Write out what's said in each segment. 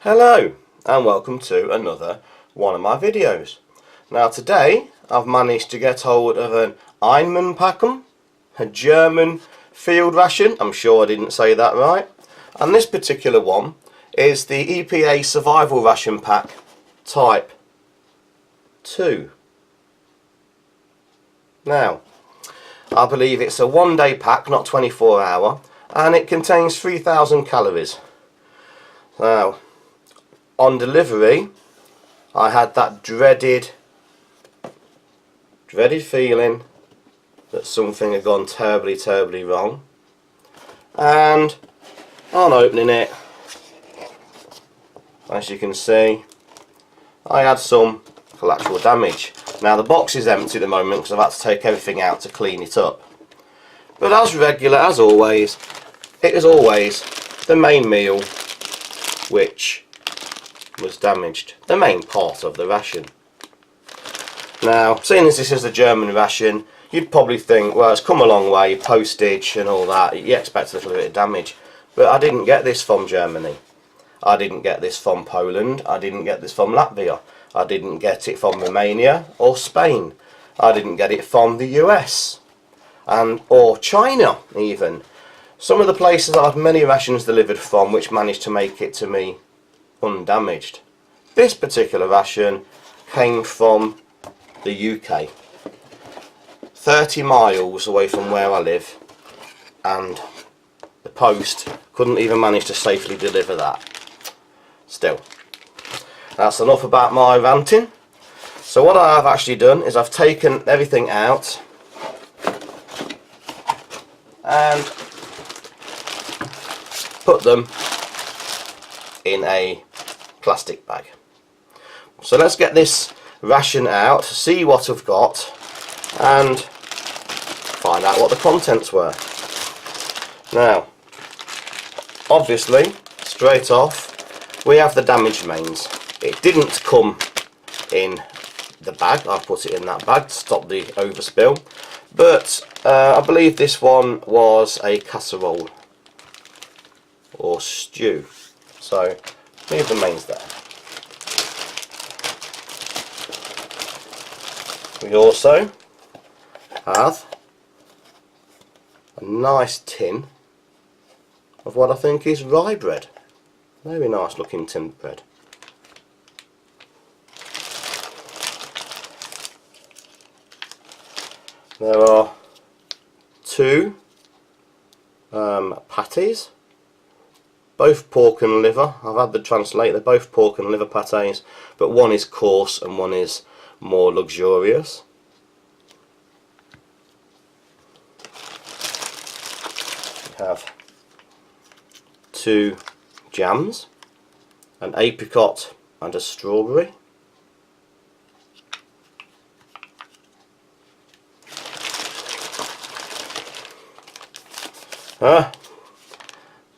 Hello and welcome to another one of my videos. Now today I've managed to get hold of an Einmannpackung, a German field ration. I'm sure I didn't say that right. And this particular one is the EPA survival ration pack type 2. Now I believe it's a 1-day pack, not 24-hour, and it contains 3,000 calories. Now on delivery I had that dreaded feeling that something had gone terribly wrong, and on opening it, as you can see, I had some collateral damage. Now the box is empty at the moment because I've had to take everything out to clean it up, but as regular, as always, it is always the main meal which was damaged, the main part of the ration. Now, seeing as this is a German ration, you'd probably think, well, it's come a long way, postage and all that, you expect a little bit of damage. But I didn't get this from Germany, I didn't get this from Poland, I didn't get this from Latvia, I didn't get it from Romania or Spain, I didn't get it from the US or China even. Some of the places I've had many rations delivered from which managed to make it to me undamaged. This particular ration came from the UK, 30 miles away from where I live, and the post couldn't even manage to safely deliver that. Still, that's enough about my ranting. So what I have actually done is I've taken everything out and put them in a plastic bag. So let's get this ration out, see what I've got, and find out what the contents were. Now, obviously, straight off, we have the damaged mains. It didn't come in the bag, I put it in that bag to stop the overspill, but I believe this one was a casserole or stew. So leave the mains there. We also have a nice tin of what I think is rye bread. Very nice looking tin bread. There are 2 patties, both pork and liver. I've had to translate, they're both pork and liver pâtés, but one is coarse and one is more luxurious. We have 2 jams, an apricot and a strawberry.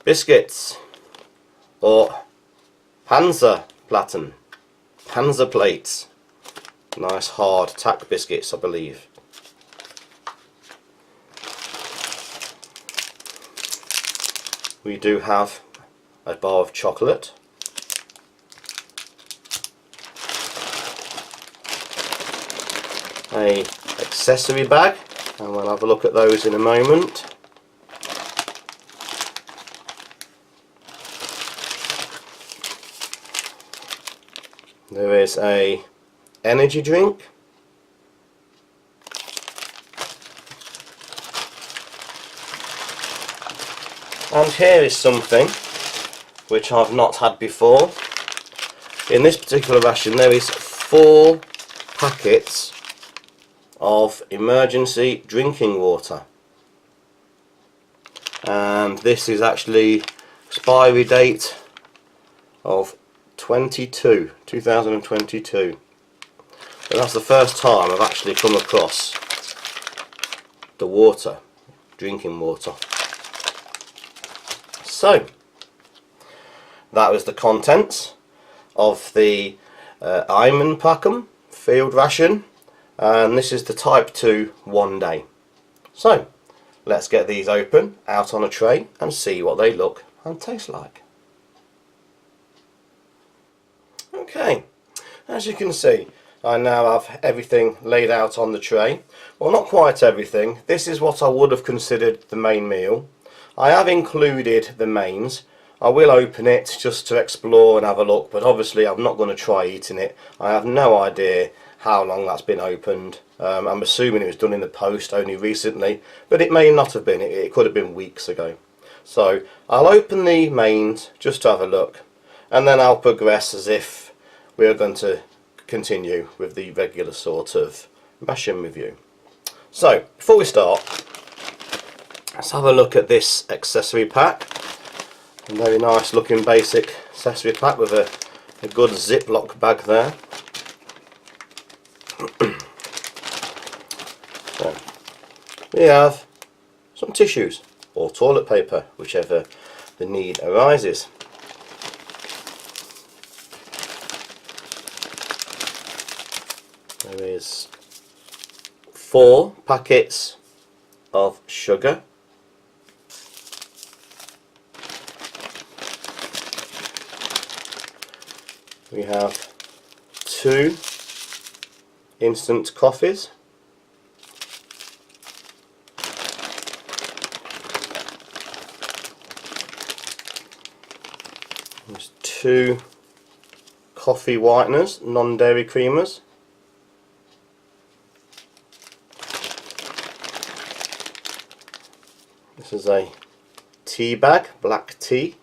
Biscuits, or Panzerplatten, Panzer plates. Nice hard tack biscuits, I believe. We do have a bar of chocolate, a accessory bag, and we'll have a look at those in a moment. There is a energy drink, and here is something which I've not had before. In this particular ration there is 4 packets of emergency drinking water, and this is actually expiry date of 2022. But that's the first time I've actually come across the water, drinking water. So that was the contents of the Einmannpackung field ration, and this is the type 2 1-day. So let's get these open out on a tray and see what they look and taste like. Okay, as you can see, I now have everything laid out on the tray. Well, not quite everything. This is what I would have considered the main meal. I have included the mains. I will open it just to explore and have a look, but obviously I'm not going to try eating it. I have no idea how long that's been opened. I'm assuming it was done in the post only recently, but it may not have been. It could have been weeks ago. So I'll open the mains just to have a look, and then I'll progress as if we're going to continue with the regular sort of ration review. So before we start, let's have a look at this accessory pack. A very nice looking basic accessory pack with a good Ziploc bag there. So we have some tissues or toilet paper, whichever the need arises. There is 4 packets of sugar. We have 2 instant coffees. There's 2 coffee whiteners, non-dairy creamers. This is a tea bag, black tea.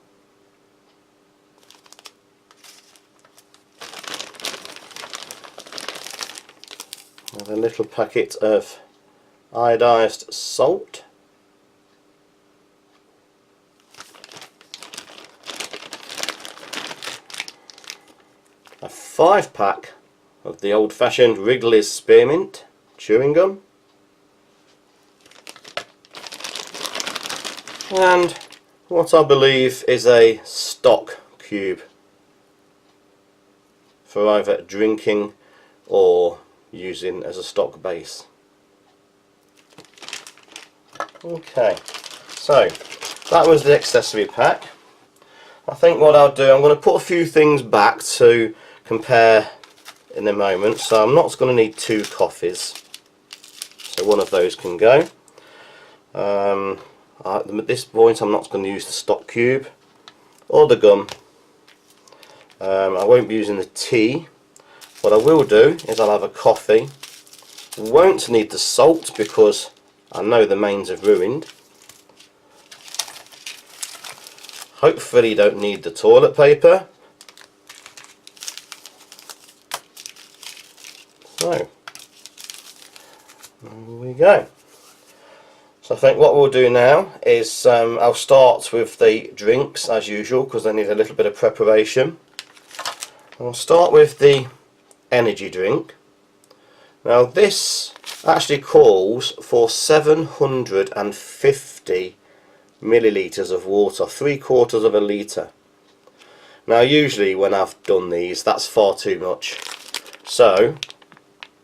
A little packet of iodized salt. A 5-pack of the old-fashioned Wrigley's Spearmint chewing gum. And what I believe is a stock cube for either drinking or using as a stock base. Okay, so that was the accessory pack. I think what I'll do, I'm going to put a few things back to compare in a moment. So I'm not going to need 2 coffees, so one of those can go. At this point I'm not going to use the stock cube or the gum. I won't be using the tea. What I will do is I'll have a coffee. Won't need the salt because I know the mains are ruined. Hopefully don't need the toilet paper. So there we go. So I think what we'll do now is I'll start with the drinks as usual because they need a little bit of preparation. I'll start with the energy drink. Now this actually calls for 750 millilitres of water, 3/4 of a litre. Now usually when I've done these that's far too much, so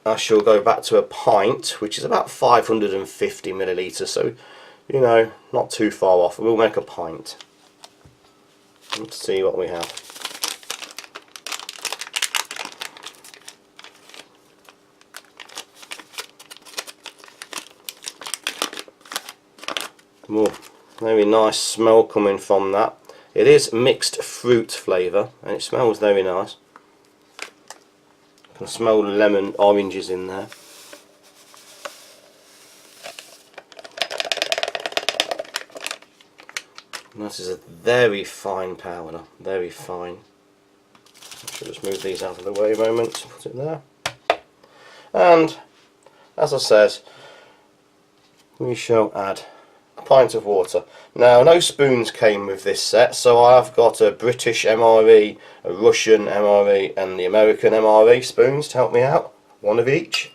I shall go back to a pint, which is about 550 millilitres, so you know, not too far off. We'll make a pint. Let's see what we have. Oh, very nice smell coming from that. It is mixed fruit flavour and it smells very nice. I can smell the lemon, oranges in there. And this is a very fine powder, very fine. I should just move these out of the way a moment, put it there. And as I said, we shall add a pint of water. Now no spoons came with this set, so I've got a British MRE, a Russian MRE and the American MRE spoons to help me out, one of each.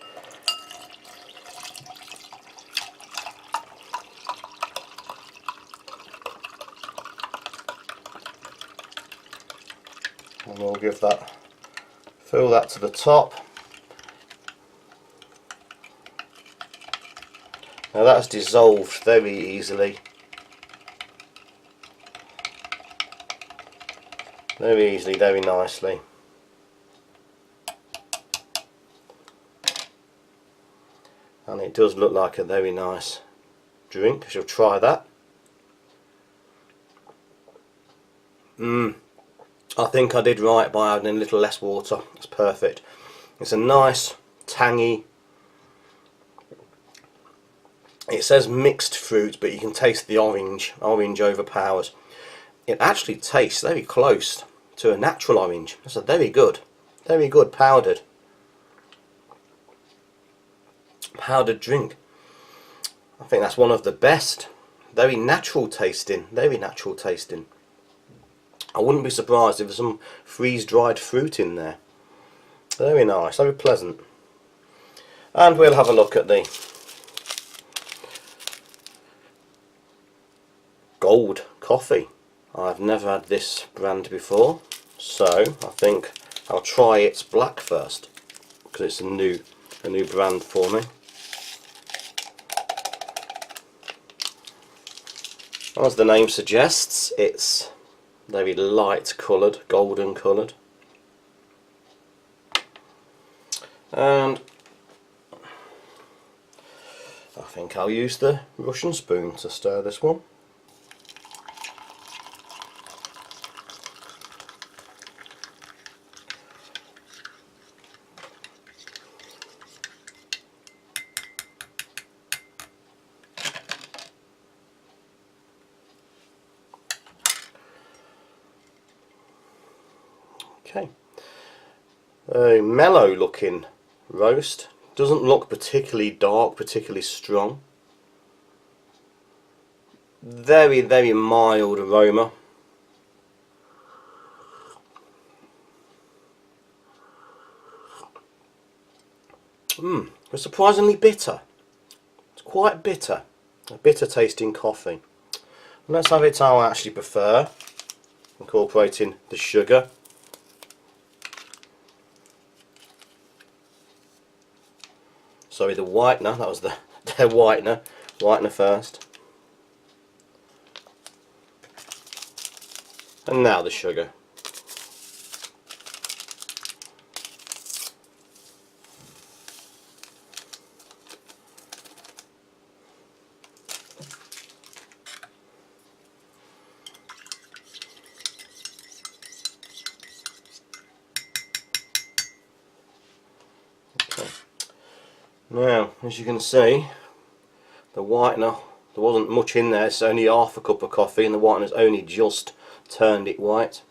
And we'll give that, fill that to the top. Now that's dissolved very easily. Very easily, very nicely. and it does look like a very nice drink. I shall try that. I think I did right by adding a little less water. It's perfect. It's a nice, tangy. It says mixed fruit, but you can taste the orange. Orange overpowers. It actually tastes very close to a natural orange. That's a very good powdered drink. I think that's one of the best. Very natural tasting. Very natural tasting. I wouldn't be surprised if there's some freeze-dried fruit in there. Very nice, very pleasant. And we'll have a look at the Gold coffee. I've never had this brand before, so I think I'll try its black first, because it's a new brand for me. As the name suggests, it's very light coloured, golden coloured. And I think I'll use the Russian spoon to stir this one. Okay, a mellow looking roast. Doesn't look particularly dark, particularly strong. Very, very mild aroma. It's surprisingly bitter. It's quite bitter. A bitter tasting coffee. Let's have it how I actually prefer, incorporating the sugar. Sorry, the whitener, that was the whitener. Whitener first. And now the sugar. Now, as you can see, the whitener, there wasn't much in there, it's only half a cup of coffee and the whitener's only just turned it white.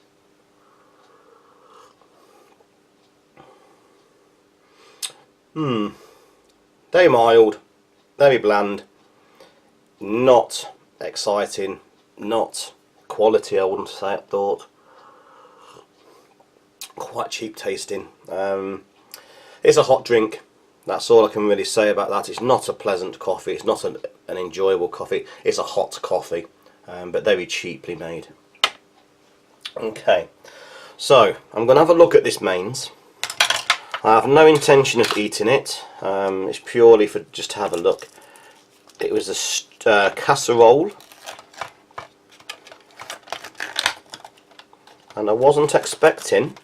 Very mild, very bland, not exciting, not quality I wouldn't say, I thought. Quite cheap tasting. It's a hot drink. That's all I can really say about that. It's not a pleasant coffee, it's not an enjoyable coffee, it's a hot coffee, but very cheaply made. Okay, so I'm going to have a look at this mains. I have no intention of eating it, it's purely for just to have a look. It was a casserole, and I wasn't expecting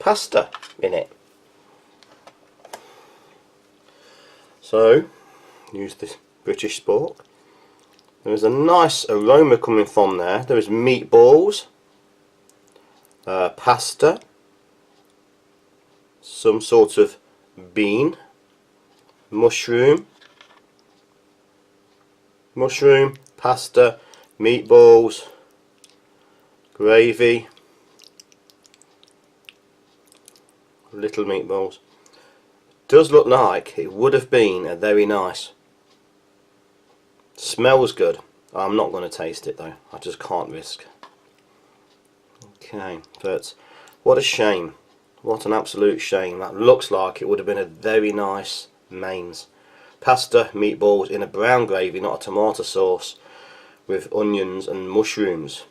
pasta in it. So, use this British spork. There is a nice aroma coming from there. There is meatballs, pasta, some sort of bean, mushroom, pasta, meatballs, gravy, little meatballs. Does look like it would have been a very nice. Smells good. I'm not going to taste it though. I just can't risk. Okay, but what a shame. What an absolute shame. That looks like it would have been a very nice mains. Pasta, meatballs in a brown gravy, not a tomato sauce, with onions and mushrooms.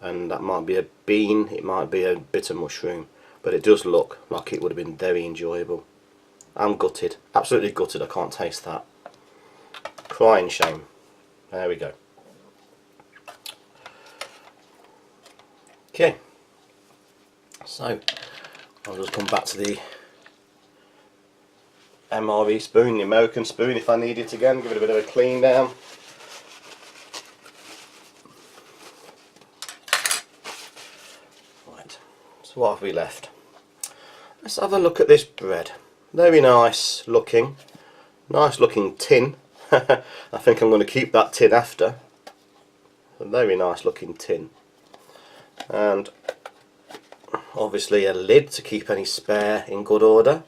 And that might be a bean, it might be a bit of mushroom, but it does look like it would have been very enjoyable. I'm gutted, absolutely gutted I can't taste that. Crying shame. There we go. Okay, so I'll just come back to the MRE spoon, the American spoon, if I need it again. Give it a bit of a clean down. Right, so what have we left? Let's have a look at this bread. Very nice looking tin. I think I'm going to keep that tin after. A very nice looking tin. And obviously a lid to keep any spare in good order.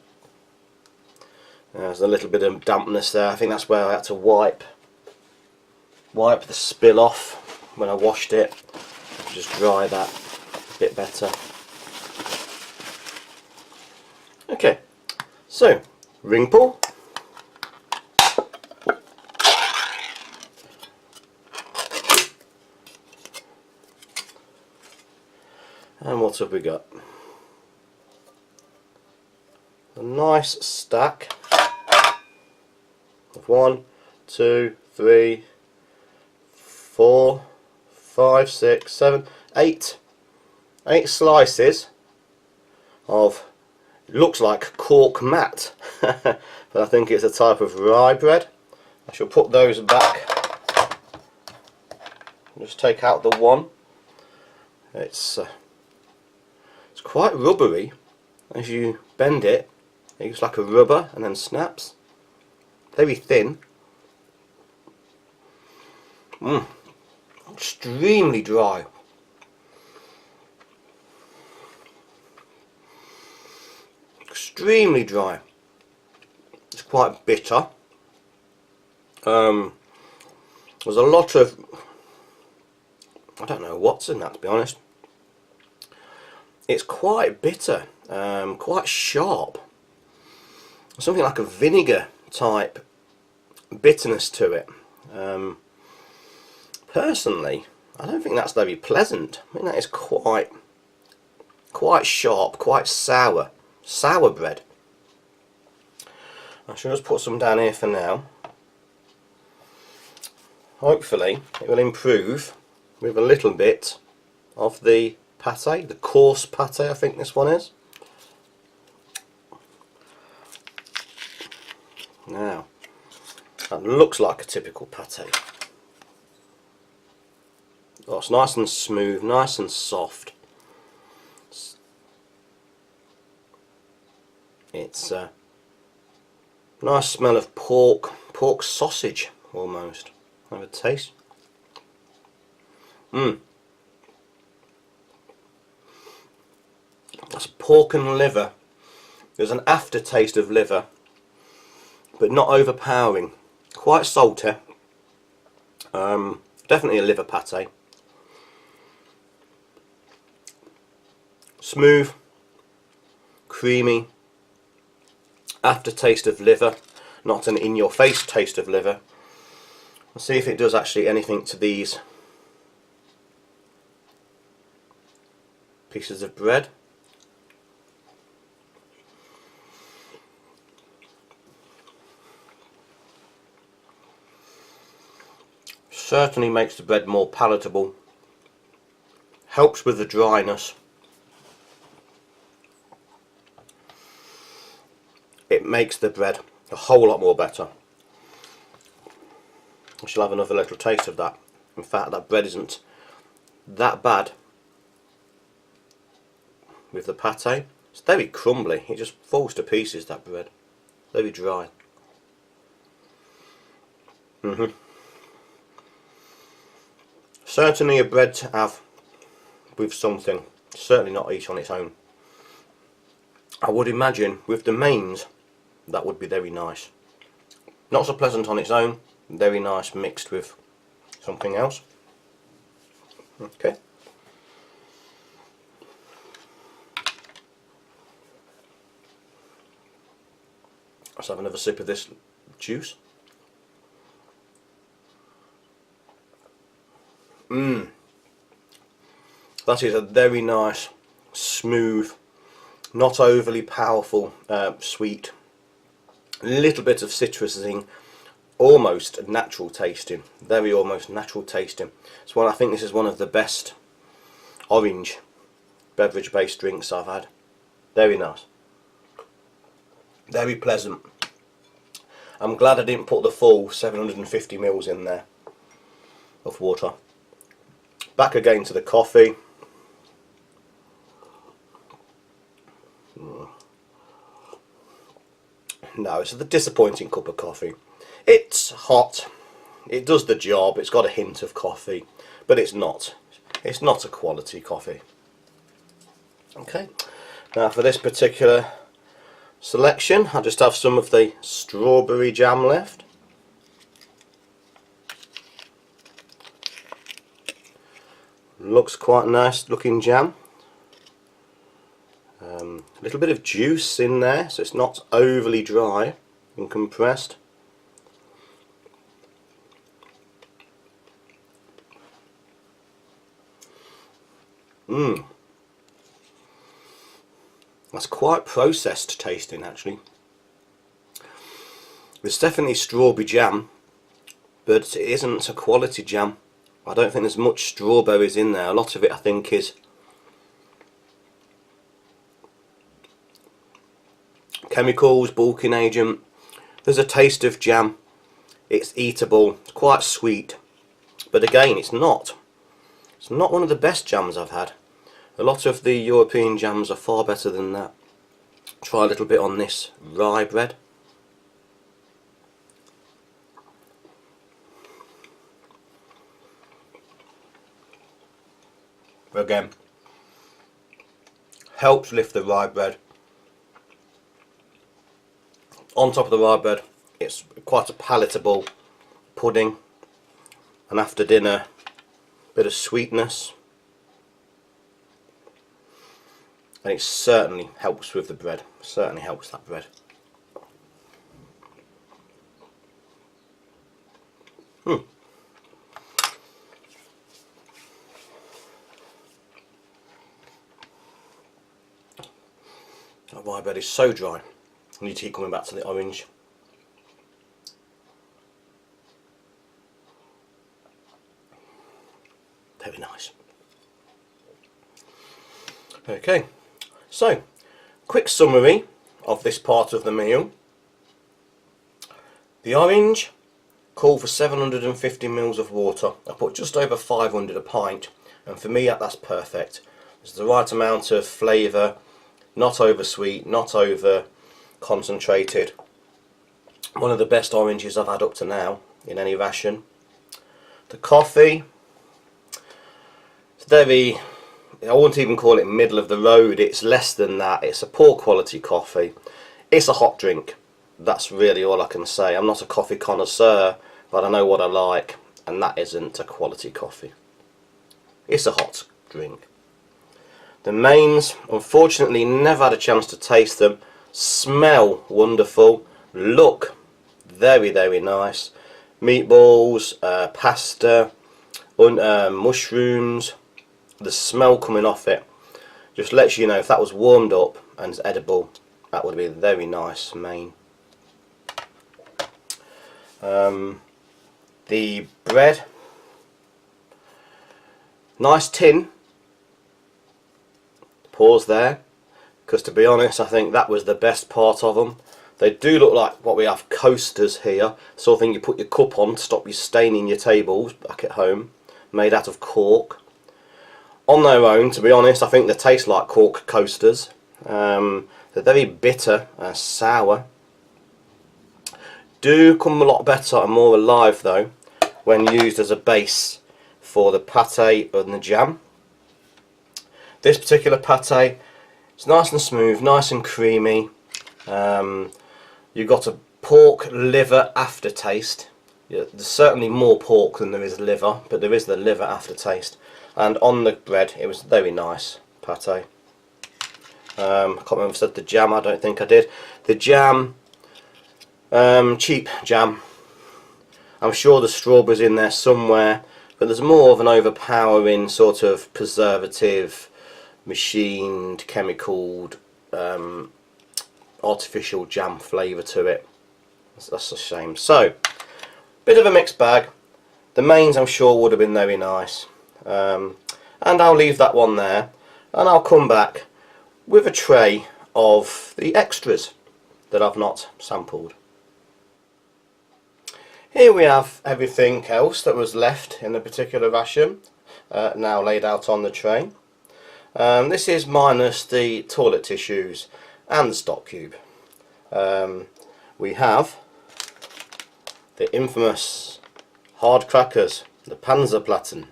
There's a little bit of dampness there. I think that's where I had to wipe the spill off when I washed it. Just dry that a bit better. Okay, so ring pull. And what have we got? A nice stack of 1, 2, 3, 4, 5, 6, 7, 8 slices of, it looks like cork mat, but I think it's a type of rye bread. I shall put those back. Just take out the one. It's quite rubbery. As you bend it, it looks like a rubber and then snaps. Very thin. Extremely dry. Extremely dry. It's quite bitter. There's a lot of, I don't know what's in that, to be honest. It's quite bitter, quite sharp. Something like a vinegar type bitterness to it. Personally, I don't think that's very pleasant. I think that is quite sharp, quite sour bread. I shall just put some down here for now. Hopefully it will improve with a little bit of the pate, the coarse pate I think this one is. Now, that looks like a typical pate. Oh, it's nice and smooth, nice and soft. It's a nice smell of pork sausage almost. Have a taste. That's pork and liver. There's an aftertaste of liver, but not overpowering. Quite salty. Definitely a liver pate. Smooth, creamy, aftertaste of liver, not an in-your-face taste of liver. Let's see if it does actually anything to these pieces of bread. Certainly makes the bread more palatable, helps with the dryness. It makes the bread a whole lot more better. I shall have another little taste of that. In fact, that bread isn't that bad with the pate. It's very crumbly, it just falls to pieces, that bread. Very dry. Certainly a bread to have with something, certainly not eat on its own. I would imagine with the mains that would be very nice. Not so pleasant on its own, very nice mixed with something else. Okay. Let's have another sip of this juice. That is a very nice, smooth, not overly powerful sweet. A little bit of citrusing, almost natural tasting, very almost natural tasting. It's one, I think this is one of the best orange beverage based drinks I've had. Very nice. Very pleasant. I'm glad I didn't put the full 750 ml in there of water. Back again to the coffee. No, it's a disappointing cup of coffee. It's hot, it does the job, it's got a hint of coffee, but it's not a quality coffee. Okay, now for this particular selection, I just have some of the strawberry jam left. Looks quite nice looking jam. A little bit of juice in there, so it's not overly dry and compressed. That's quite processed tasting actually. There's definitely strawberry jam, but it isn't a quality jam. I don't think there's much strawberries in there. A lot of it I think is chemicals, bulking agent. There's a taste of jam. It's eatable, it's quite sweet, but again it's not one of the best jams I've had. A lot of the European jams are far better than that. Try a little bit on this rye bread. Again, helps lift the rye bread. On top of the rye bread, it's quite a palatable pudding, and after dinner, bit of sweetness, and it certainly helps with the bread. Certainly helps that bread. That rye bread is so dry. I need to keep coming back to the orange. Very nice. Okay, so quick summary of this part of the meal. The orange called for 750 ml of water. I put just over 500 a pint, and for me that's perfect. It's the right amount of flavour, not over sweet, not over concentrated. One of the best oranges I've had up to now in any ration. The coffee, it's very, I wouldn't even call it middle of the road, it's less than that. It's a poor quality coffee. It's a hot drink. That's really all I can say. I'm not a coffee connoisseur, but I know what I like, and that isn't a quality coffee. It's a hot drink. The mains, unfortunately never had a chance to taste them. Smell wonderful, look very, very nice. Meatballs, pasta, mushrooms, the smell coming off it just lets you know if that was warmed up and it's edible, that would be a very nice main. The bread, nice tin. Pause there, because to be honest I think that was the best part of them. They do look like what we have coasters here, sort of thing you put your cup on to stop you staining your tables back at home, made out of cork. On their own, to be honest, I think they taste like cork coasters. They're very bitter and sour. Do come a lot better and more alive though when used as a base for the pate and the jam. This particular pate, it's nice and smooth, nice and creamy. You've got a pork liver aftertaste. Yeah, there's certainly more pork than there is liver, but there is the liver aftertaste. And on the bread, it was very nice pate. I can't remember if I said the jam, I don't think I did. The jam, cheap jam. I'm sure the strawberries in there somewhere, but there's more of an overpowering sort of preservative, machined, chemicaled, artificial jam flavour to it. That's a shame. So, bit of a mixed bag. The mains I'm sure would have been very nice. And I'll leave that one there, and I'll come back with a tray of the extras that I've not sampled. Here we have everything else that was left in a particular ration, now laid out on the tray. This is minus the toilet tissues and the stock cube. We have the infamous hard crackers, the Panzerplatten.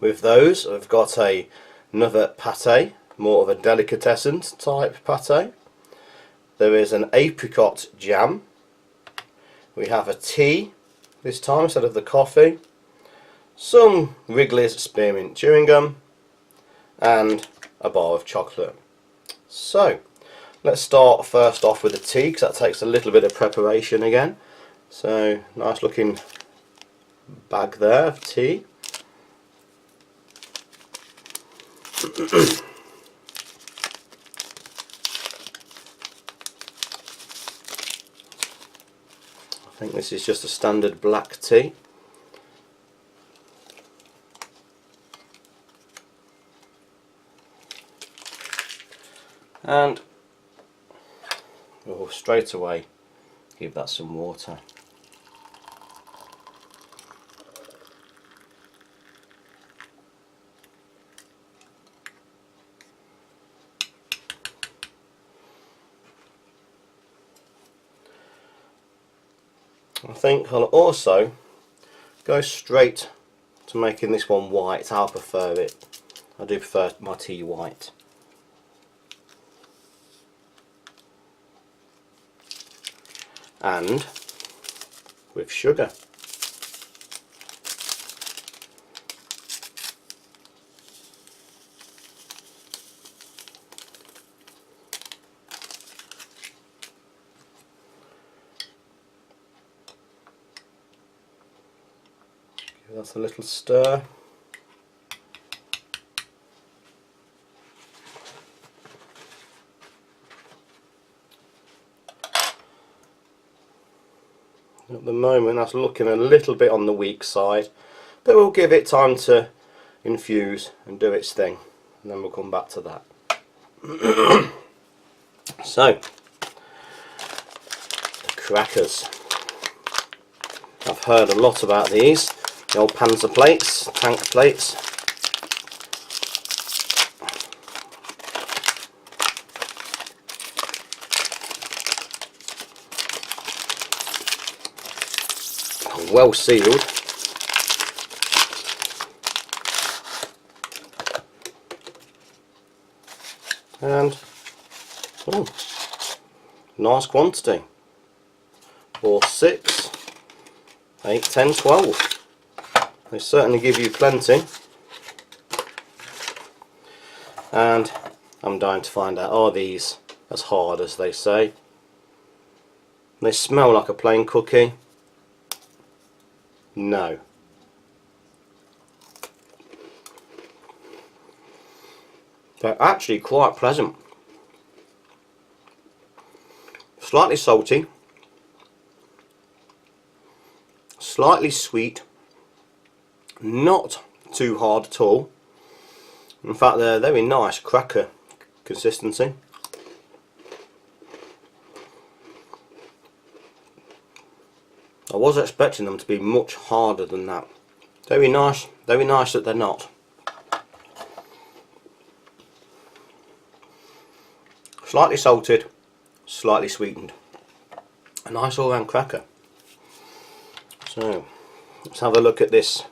With those I've got another pate, more of a delicatessen type pate. There is an apricot jam. We have a tea this time instead of the coffee. Some Wrigley's spearmint chewing gum and a bar of chocolate. So let's start first off with the tea, because that takes a little bit of preparation again. So nice looking bag there of tea. I think this is just a standard black tea. And we'll straight away give that some water. I think I'll also go straight to making this one white. I prefer it. I do prefer my tea white. And with sugar. Give that a little stir. At the moment that's looking a little bit on the weak side, but we'll give it time to infuse and do its thing, and then we'll come back to that. So, the crackers. I've heard a lot about these, the old Panzer plates, tank plates. Well sealed. And oh, nice quantity. 4, 6, 8, 10, 12. They certainly give you plenty. And I'm dying to find out, are these as hard as they say? They smell like a plain cookie. No. They're actually quite pleasant. Slightly salty, slightly sweet, not too hard at all. In fact, they're very nice cracker consistency. I was expecting them to be much harder than that. Very nice that they're not. Slightly salted, slightly sweetened. A nice all round cracker. So let's have a look at this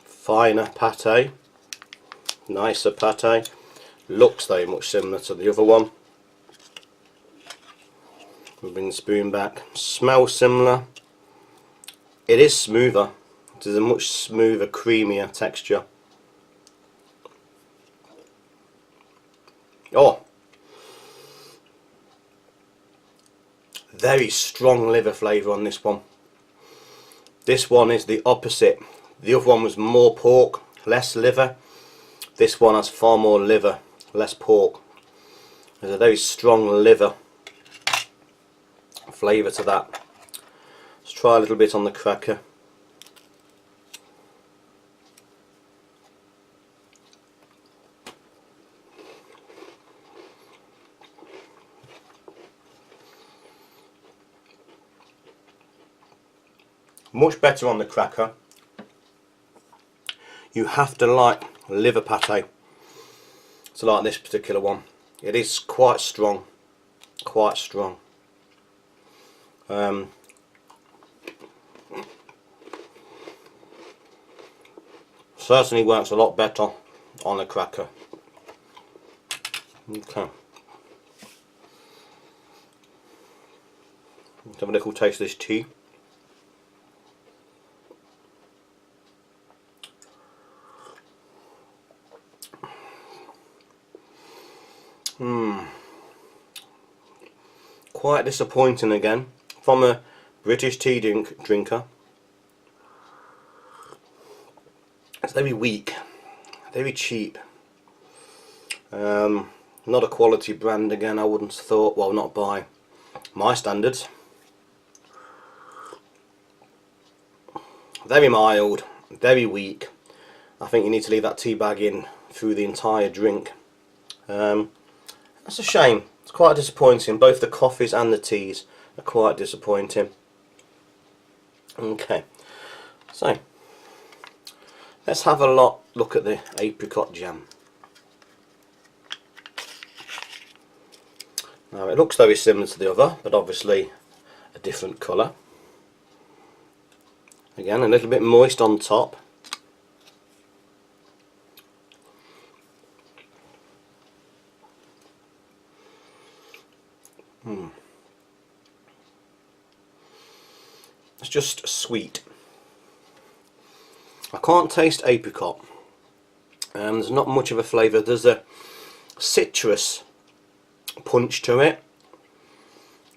finer pate, nicer pate. Looks very much similar to the other one. We'll bring the spoon back. Smells similar. It is smoother. It is a much smoother, creamier texture. Oh, very strong liver flavour on this one. This one is the opposite. The other one was more pork, less liver. This one has far more liver, less pork. There's a very strong liver flavour to that. Let's try a little bit on the cracker. Much better on the cracker. You have to like liver pate to like this particular one. It is quite strong, quite strong. Certainly works a lot better on a cracker. Okay. Let's have a little taste of this tea. Quite disappointing again from a British tea drinker. It's very weak, very cheap. Not a quality brand again, I wouldn't have thought. Well, not by my standards. Very mild, very weak. I think you need to leave that tea bag in through the entire drink. That's a shame. It's quite disappointing. Both the coffees and the teas are quite disappointing. Okay, so let's have a look at the apricot jam. Now it looks very similar to the other, but obviously a different colour. Again, a little bit moist on top. It's just sweet. I can't taste apricot. There's not much of a flavour. There's a citrus punch to it.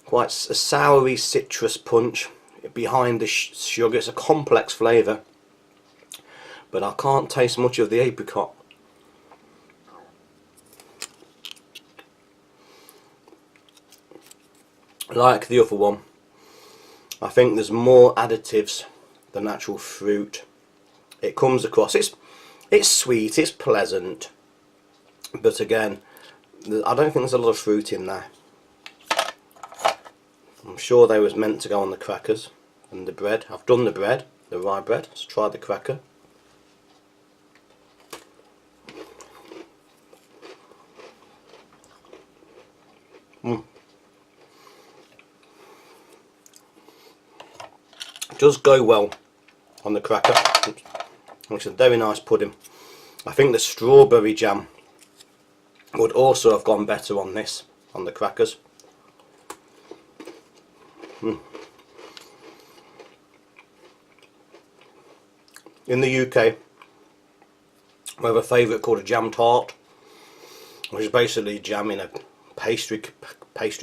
Quite a soury citrus punch behind the sugar. It's a complex flavour, but I can't taste much of the apricot. Like the other one, I think there's more additives than actual fruit. It comes across, it's sweet, it's pleasant, but again, I don't think there's a lot of fruit in there. I'm sure they was meant to go on the crackers and the bread. I've done the bread, the rye bread. Let's try the cracker. It does go well on the cracker. It's a very nice pudding. I think the strawberry jam would also have gone better on this, on the crackers. In the UK, we have a favourite called a jam tart, which is basically jam in a pastry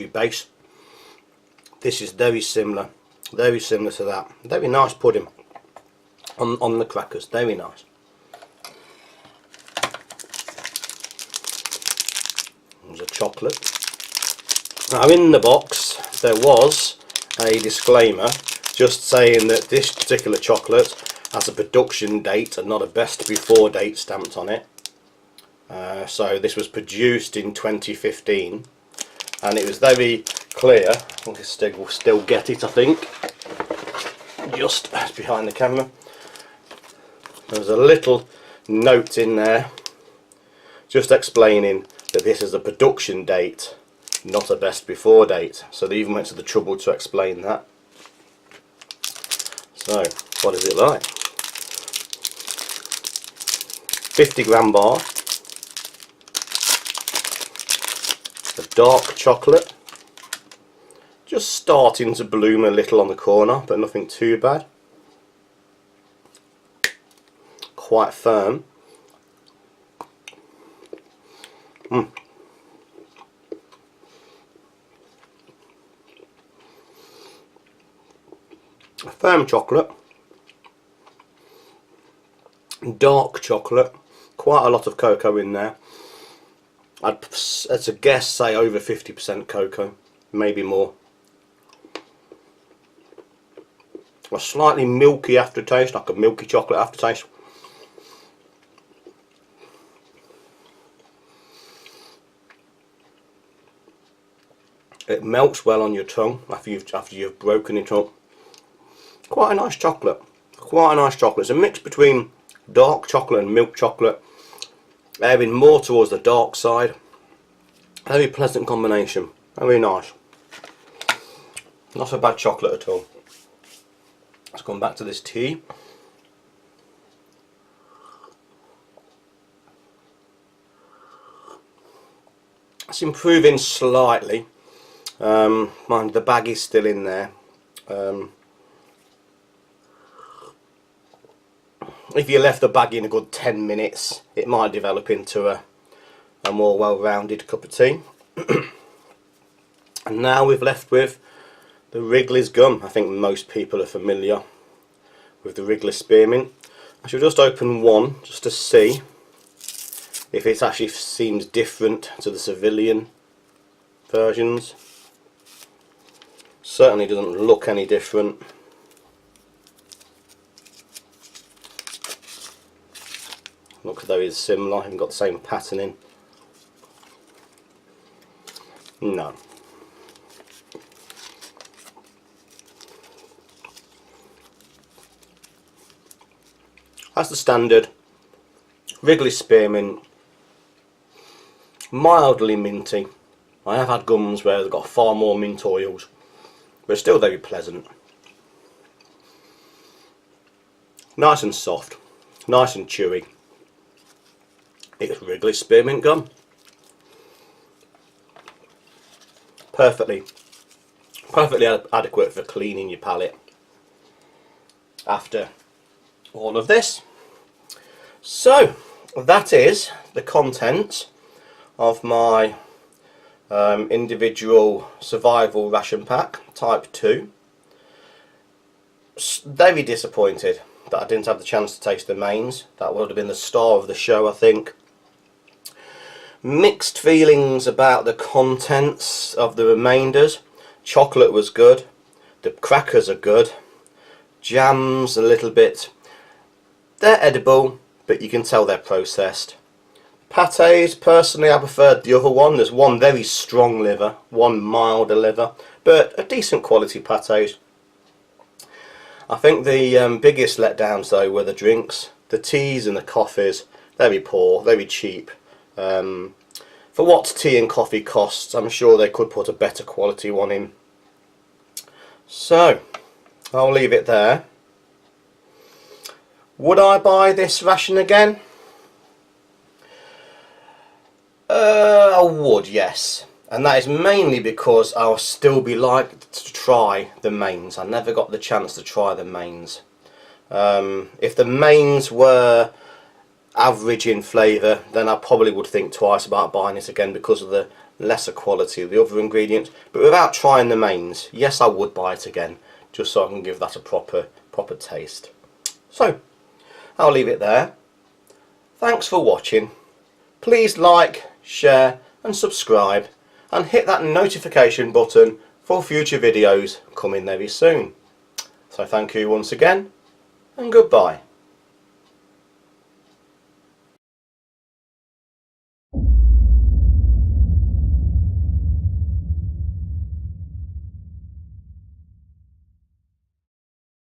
base. This is very similar to that. Very nice pudding on the crackers, very nice. There's a chocolate. Now in the box there was a disclaimer just saying that this particular chocolate has a production date and not a best before date stamped on it. So this was produced in 2015, and it was very clear. We'll still get it, I think. Just behind the camera. There was a little note in there just explaining that this is a production date, not a best before date. So they even went to the trouble to explain that. So what is it like? 50-gram bar, a dark chocolate, just starting to bloom a little on the corner, but nothing too bad. Quite firm. A firm chocolate, dark chocolate, quite a lot of cocoa in there. I'd, as a guess, say over 50% cocoa, maybe more. A slightly milky aftertaste, like a milky chocolate aftertaste. It melts well on your tongue after you've broken it up. Quite a nice chocolate. Quite a nice chocolate. It's a mix between dark chocolate and milk chocolate, erring more towards the dark side. Very pleasant combination. Very nice. Not a bad chocolate at all. Let's come back to this tea. It's improving slightly. Mind the bag is still in there. If you left the bag in a good 10 minutes, it might develop into a more well-rounded cup of tea. And now we've left with the Wrigley's gum. I think most people are familiar with the Wrigley Spearmint. I shall just open one just to see if it actually seems different to the civilian versions. Certainly doesn't look any different. Looks as though it's similar, haven't got the same patterning. No. That's the standard Wrigley Spearmint. Mildly minty. I have had gums where they've got far more mint oils, but still very pleasant. Nice and soft, nice and chewy. It's Wrigley Spearmint gum. Perfectly adequate for cleaning your palate after all of this. So that is the content of my individual survival ration pack type 2. Very disappointed that I didn't have the chance to taste the mains. That would have been the star of the show, I think. Mixed feelings about the contents of the remainders. Chocolate was good, the crackers are good, jams a little bit, they're edible, but you can tell they're processed. Pâtés, personally I preferred the other one. There's one very strong liver, one milder liver, but a decent quality pâtés. I think the biggest letdowns though were the drinks. The teas and the coffees, very poor, very cheap. For what tea and coffee costs, I'm sure they could put a better quality one in. So, I'll leave it there. Would I buy this ration again? I would, yes. And that is mainly because I'll still be like to try the mains. I never got the chance to try the mains. If the mains were average in flavour, then I probably would think twice about buying it again because of the lesser quality of the other ingredients. But without trying the mains, yes, I would buy it again, just so I can give that a proper taste. So, I'll leave it there. Thanks for watching. Please like, share and subscribe, and hit that notification button for future videos coming very soon. So thank you once again, and goodbye.